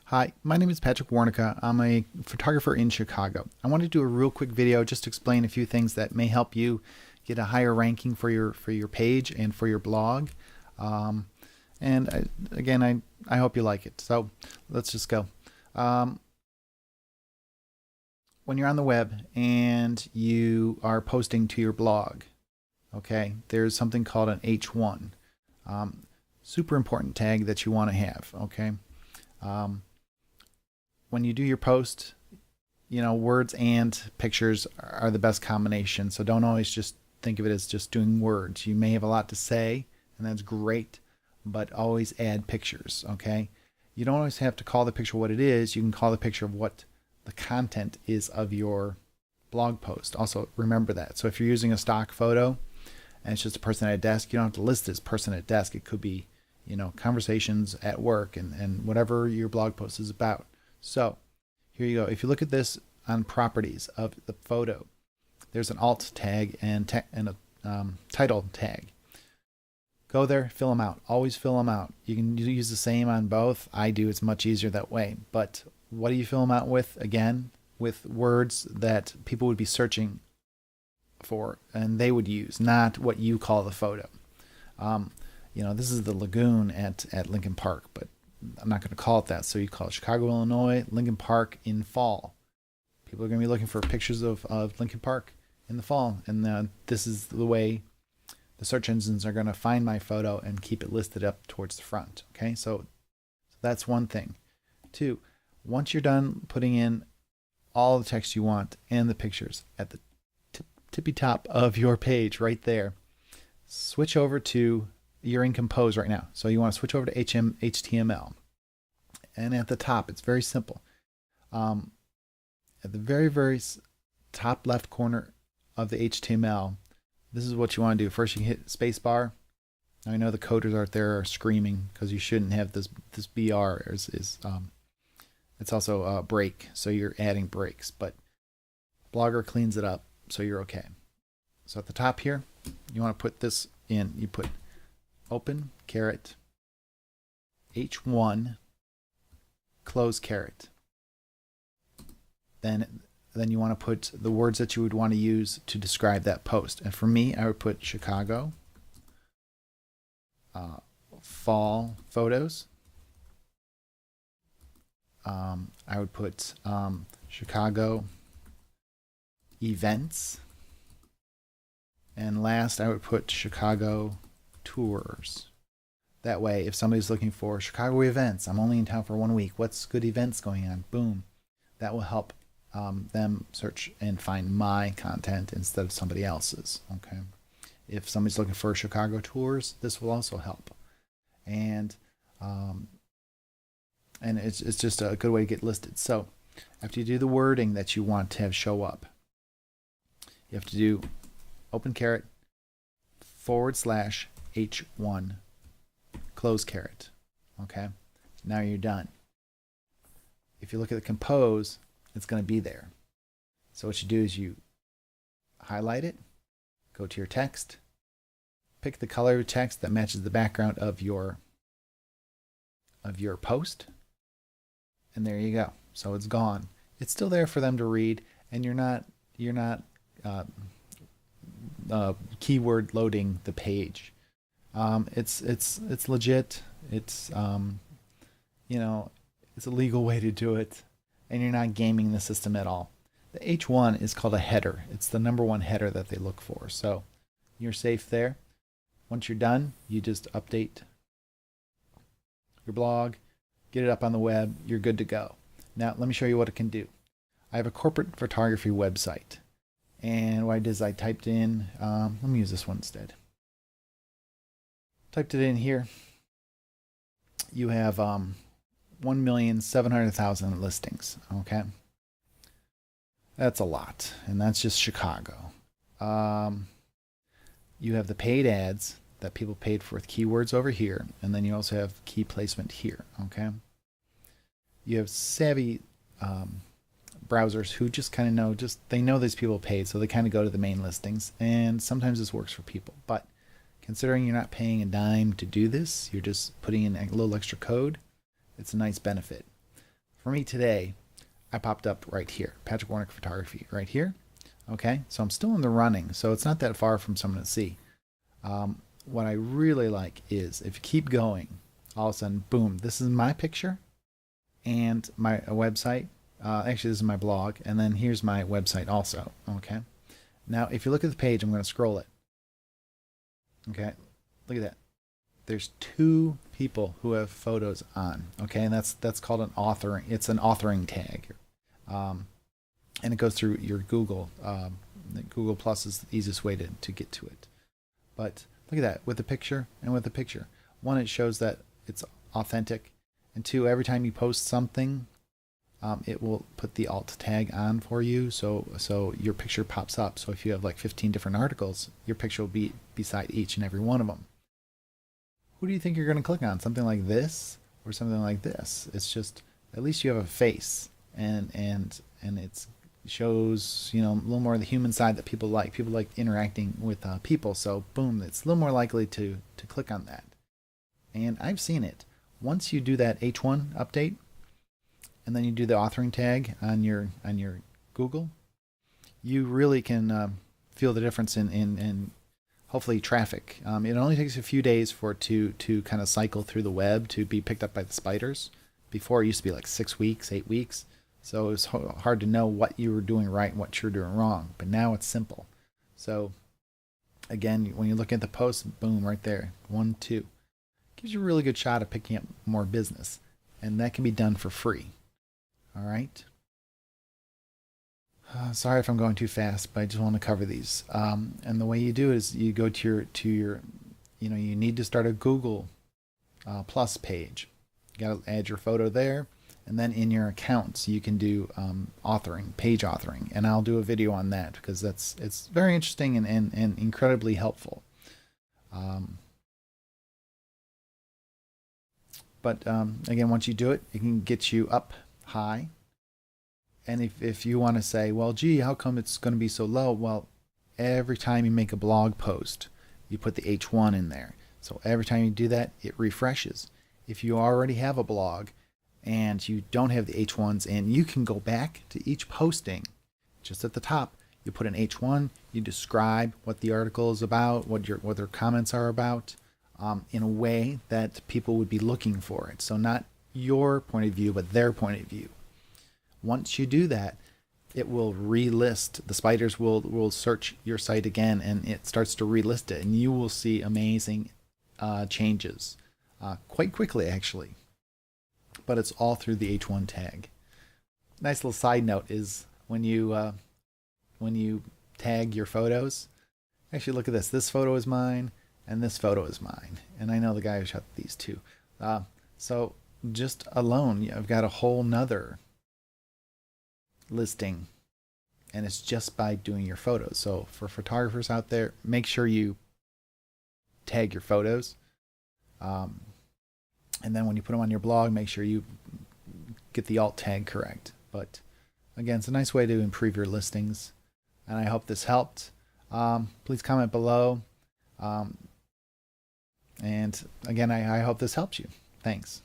Hi, my name is Patrick Warnica. I'm a photographer in Chicago. I want to do a real quick video just to explain a few things that may help you get a higher ranking for your page and for your blog. Um, I hope you like it. So let's just go. Um, when you're on the web and you are posting to your blog, okay, there's something called an H1. Super important tag that you want to have, okay? Um, when you do your post, words and pictures are the best combination. So don't always just think of it as just doing words. You may have a lot to say, and that's great, but always add pictures, okay? You don't always have to call the picture what it is. You can call the picture of what the content is of your blog post. Also, remember that. So if you're using a stock photo and it's just a person at a desk, you don't have to list this person at desk. It could be, conversations at work and whatever your blog post is about. So here you go. If you look at this on properties of the photo, there's an alt tag and a title tag. Go there, fill them out. Always fill them out. You can use the same on both. I do. It's much easier that way. But what do you fill them out with? Again, with words that people would be searching for and they would use, not what you call the photo. This is the lagoon at Lincoln Park, but I'm not going to call it that. So you call it Chicago, Illinois, Lincoln Park in fall. People are going to be looking for pictures of Lincoln Park in the fall. And this is the way the search engines are going to find my photo and keep it listed up towards the front. Okay, so that's one thing. Two, once you're done putting in all the text you want and the pictures at the tippy top of your page right there, switch over to, you're in Compose right now. So you want to switch over to HTML. And at the top, it's very simple. At the very, very top left corner of the HTML, this is what you want to do. First, you can hit spacebar. Now, I know the coders out there are screaming because you shouldn't have this BR. It's also a break, so you're adding breaks. But Blogger cleans it up, so you're okay. So at the top here, you want to put this in. You put open caret H1 close caret. Then you want to put the words that you would want to use to describe that post. And for me, I would put Chicago, fall photos. I would put Chicago events. And last, I would put Chicago tours. That way, if somebody's looking for Chicago events, I'm only in town for 1 week. What's good events going on? Boom. That will help them search and find my content instead of somebody else's. Okay. If somebody's looking for Chicago tours, this will also help. And it's just a good way to get listed. So after you do the wording that you want to have show up, you have to do open caret / H1 close caret. Okay. Now you're done. If you look at the Compose, it's going to be there. So what you do is you highlight it, go to your text, pick the color of text that matches the background of your post, and there you go. So it's gone. It's still there for them to read, and you're not keyword loading the page. It's legit. It's it's a legal way to do it, and you're not gaming the system at all. The H1 is called a header. It's the number one header that they look for. So you're safe there. Once you're done, you just update your blog, get it up on the web, you're good to go. Now let me show you what it can do. I have a corporate photography website, and what I did is I typed in, let me use this one instead. Typed it in here. You have 1,700,000 listings. Okay, that's a lot, and that's just Chicago. You have the paid ads that people paid for with keywords over here, and then you also have key placement here. Okay, you have savvy browsers who just kind of know, they know these people paid, so they kind of go to the main listings, and sometimes this works for people. But considering you're not paying a dime to do this, you're just putting in a little extra code, it's a nice benefit. for me today, I popped up right here, Patrick Warnick Photography, right here. Okay, so I'm still in the running, so it's not that far from someone to see. What I really like is if you keep going, all of a sudden, boom, this is my picture and my website. Actually, this is my blog, and then here's my website also. Okay, now if you look at the page, I'm going to scroll it. Okay, look at that. There's 2 people who have photos on. Okay, and that's called an authoring. It's an authoring tag, and it goes through your Google. Google Plus is the easiest way to get to it. But look at that, with the picture and with the picture. 1, it shows that it's authentic, and 2, every time you post something, it will put the alt tag on for you, so your picture pops up. So if you have like 15 different articles, your picture will be beside each and every one of them. Who do you think you're going to click on? Something like this or something like this? It's just, at least you have a face, and it shows, you know, a little more of the human side that people like. People like interacting with people, so boom, it's a little more likely to click on that. And I've seen it. Once you do that H1 update, and then you do the authoring tag on your Google, you really can feel the difference in hopefully traffic. It only takes a few days for it to kind of cycle through the web to be picked up by the spiders. Before, it used to be like 6 weeks, 8 weeks. So it was hard to know what you were doing right and what you're doing wrong. But now it's simple. So again, when you look at the post, boom, right there, 1, 2. Gives you a really good shot of picking up more business. And that can be done for free. All right. Sorry if I'm going too fast, but I just want to cover these. And the way you do it is you go to your, you know, you need to start a Google Plus page. You got to add your photo there, and then in your accounts you can do authoring, page authoring, and I'll do a video on that because it's very interesting and incredibly helpful. But again, once you do it, it can get you up high. And if you want to say, well, gee, how come it's going to be so low? Well, every time you make a blog post, you put the H1 in there. So every time you do that, it refreshes. If you already have a blog and you don't have the H1s, and you can go back to each posting, just at the top, you put an H1, you describe what the article is about, what their comments are about, in a way that people would be looking for it. So not your point of view, but their point of view. Once you do that, it will relist. The spiders will search your site again, and it starts to relist it, and you will see amazing changes quite quickly, actually. But it's all through the H1 tag. Nice little side note is when you tag your photos. Actually, look at this. This photo is mine, and this photo is mine. And I know the guy who shot these two. So just alone, I've got a whole nother listing, and it's just by doing your photos. So for photographers out there, make sure you tag your photos, and then when you put them on your blog, make sure you get the alt tag correct. But again, it's a nice way to improve your listings, and I hope this helped. Please comment below, and again, I hope this helps you. Thanks.